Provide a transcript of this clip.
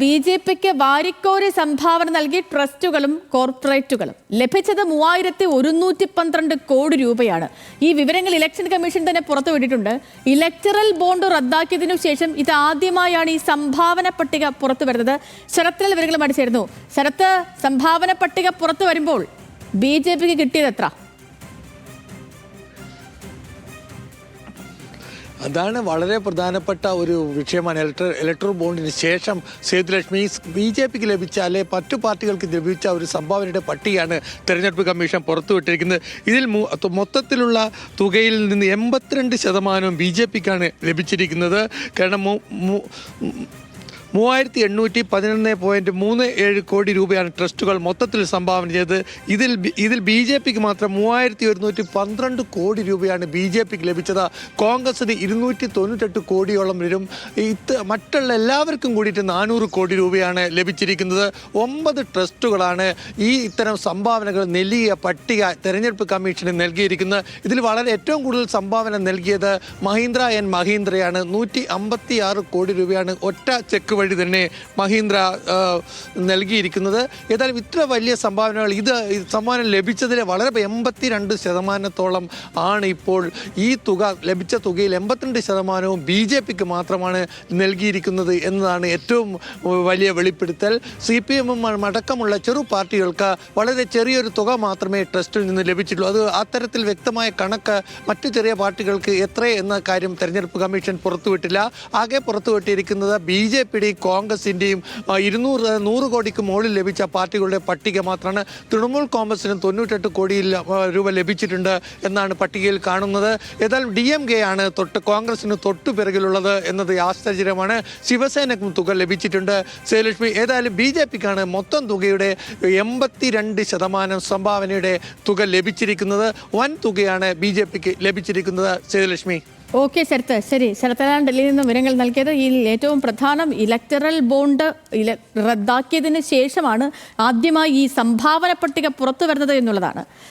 ബി.ജെ.പിക്ക് വാരിക്കോരി സംഭാവന നൽകി ട്രസ്റ്റുകളും കോർപ്പറേറ്റുകളും ലഭിച്ചത് 3112 കോടി രൂപയാണ്. ഈ വിവരങ്ങൾ ഇലക്ഷൻ കമ്മീഷൻ തന്നെ പുറത്തുവിട്ടിട്ടുണ്ട്. ഇലക്ടറൽ ബോണ്ട് റദ്ദാക്കിയതിനു ശേഷം ഇത് ആദ്യമായാണ് ഈ സംഭാവന പട്ടിക പുറത്തു വരുന്നത്. ശരത്തിൽ വിവരങ്ങളുമായി ചേരുന്നു. ശരത്ത്, സംഭാവന പട്ടിക പുറത്തു വരുമ്പോൾ ബി.ജെ.പിക്ക് കിട്ടിയത് എത്ര? അതാണ് വളരെ പ്രധാനപ്പെട്ട ഒരു വിഷയമാണ്. ഇലക്ട്രൽ ബോണ്ടിന് ശേഷം സേതുലക്ഷ്മി ബി.ജെ.പിക്ക് ലഭിച്ച അല്ലെ മറ്റു പാർട്ടികൾക്ക് ലഭിച്ച ഒരു സംഭാവനയുടെ പട്ടികയാണ് തെരഞ്ഞെടുപ്പ് കമ്മീഷൻ പുറത്തുവിട്ടിരിക്കുന്നത്. ഇതിൽ മൊത്തത്തിലുള്ള തുകയിൽ നിന്ന് 82% ബി.ജെ.പിക്കാണ് ലഭിച്ചിരിക്കുന്നത്. കാരണം 3811.37 കോടി രൂപയാണ് ട്രസ്റ്റുകൾ മൊത്തത്തിൽ സംഭാവന ചെയ്തത്. ഇതിൽ ബി.ജെ.പിക്ക് മാത്രം 3112 കോടി രൂപയാണ് ബി.ജെ.പിക്ക് ലഭിച്ചത്. കോൺഗ്രസിന് 298 കോടിയോളം വരും. മറ്റുള്ള എല്ലാവർക്കും കൂടിയിട്ട് 400 കോടി രൂപയാണ് ലഭിച്ചിരിക്കുന്നത്. 9 ട്രസ്റ്റുകളാണ് ഇത്തരം സംഭാവനകൾ നൽകിയ പട്ടിക തെരഞ്ഞെടുപ്പ് കമ്മീഷന് നൽകിയിരിക്കുന്നത്. ഇതിൽ ഏറ്റവും കൂടുതൽ സംഭാവന നൽകിയത് മഹീന്ദ്ര ആൻഡ് മഹീന്ദ്രയാണ്. 156 കോടി രൂപയാണ് ഒറ്റ ചെക്ക് വഴി തന്നെ മഹീന്ദ്ര നൽകിയിരിക്കുന്നത്. ഏതായാലും ഇത്ര വലിയ സംഭാവനകൾ സംഭാവന ലഭിച്ചതിൽ 82% ആണ് ഇപ്പോൾ ഈ തുക ലഭിച്ച തുകയിൽ 82% ബി.ജെ.പിക്ക് മാത്രമാണ് നൽകിയിരിക്കുന്നത് എന്നതാണ് ഏറ്റവും വലിയ വെളിപ്പെടുത്തൽ. CPM അടക്കമുള്ള ചെറു പാർട്ടികൾക്ക് വളരെ ചെറിയൊരു തുക മാത്രമേ ട്രസ്റ്റിൽ നിന്ന് ലഭിച്ചിട്ടുള്ളൂ. അത് അത്തരത്തിൽ വ്യക്തമായ കണക്ക് മറ്റു ചെറിയ പാർട്ടികൾക്ക് എത്ര എന്ന കാര്യം തെരഞ്ഞെടുപ്പ് കമ്മീഷൻ പുറത്തുവിട്ടില്ല. ആകെ പുറത്തുവിട്ടിരിക്കുന്നത് ബി.ജെ.പിയുടെയും കോൺഗ്രസിൻ്റെയും 100 കോടിക്ക് മുകളിൽ ലഭിച്ച പാർട്ടികളുടെ പട്ടിക മാത്രമാണ്. തൃണമൂൽ കോൺഗ്രസിന് 98 കോടി രൂപ ലഭിച്ചിട്ടുണ്ട് എന്നാണ് പട്ടികയിൽ കാണുന്നത്. ഏതായാലും DMK ആണ് കോൺഗ്രസിന് തൊട്ടു പിറകിലുള്ളത് എന്നത് ആശ്ചര്യമാണ്. ശിവസേനക്കും തുക ലഭിച്ചിട്ടുണ്ട്. സേലക്ഷ്മി, ഏതായാലും ബി.ജെ.പിക്കാണ് മൊത്തം തുകയുടെ 82% സംഭാവനയുടെ തുക ലഭിച്ചിരിക്കുന്നത്. വൻ തുകയാണ് ബി.ജെ.പിക്ക് ലഭിച്ചിരിക്കുന്നത്. സേലക്ഷ്മി. ഓക്കെ ശരത്ത്, ശരി. ശരത്താണ് ഡൽഹിയിൽ നിന്ന് വിവരങ്ങൾ നൽകിയത്. ഈ ഏറ്റവും പ്രധാനം ഇലക്ടറൽ ബോണ്ട് റദ്ദാക്കിയതിന് ശേഷമാണ് ആദ്യമായി ഈ സംഭാവന പട്ടിക പുറത്തു വരുന്നത് എന്നുള്ളതാണ്.